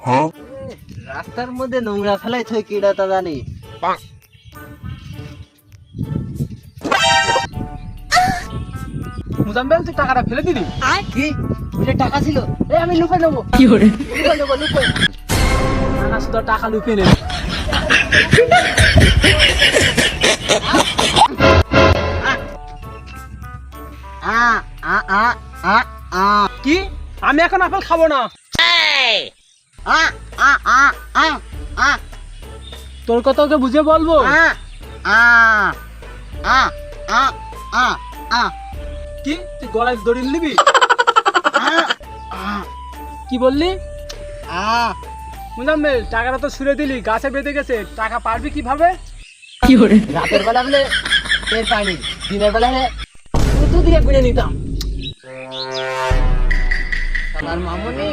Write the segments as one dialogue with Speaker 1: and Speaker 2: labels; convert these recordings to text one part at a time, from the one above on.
Speaker 1: রাস্তার মধ্যে নোংরা ফেলাই থই কিডা তা জানি।
Speaker 2: মুজাম্মেল তুই টাকাটা ফেলে দিলি?
Speaker 1: কি ওটা টাকা ছিল? আমি লুকাই নেবো। লুকাই নেবো লুকাই।
Speaker 2: না শুধু টাকা লুকিয়ে নে। কি আমি এখন আপেল খাবো না। তোর কথা ওকে বুঝে বলবো। কি তুই গলায় দড়ি নিবি? কি বললি? মুজাম্মেল টাকাটা তো ছুঁড়ে দিলি, গাছে বেঁধে গেছে, টাকা পারবি কিভাবে?
Speaker 1: রাতের বেলা বলে টের পাইনি, দিনের বেলা হলে তুই দিয়ে গুনে নিতাম। আমার মামুনি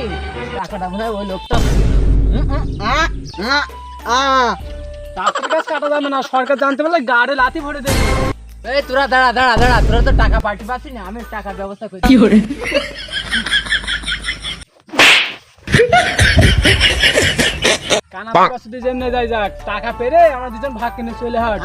Speaker 1: টাকাটা মনে হয় ওই লোকটা।
Speaker 2: গাছের গাছ কাটা যাবে না, সরকার জানতে পারলে গাড়ে লাথি ভরে দেবে।
Speaker 1: এই তোরা দাঁড়া দাঁড়া দাঁড়া, তোরা তো টাকা পার্টি পাচ্ছি না, আমি টাকার ব্যবস্থা করছি।
Speaker 2: কানা যেমনি যাই যাক, টাকা পেরে আমরা দুজন ভাগ কিনে চলে হাট।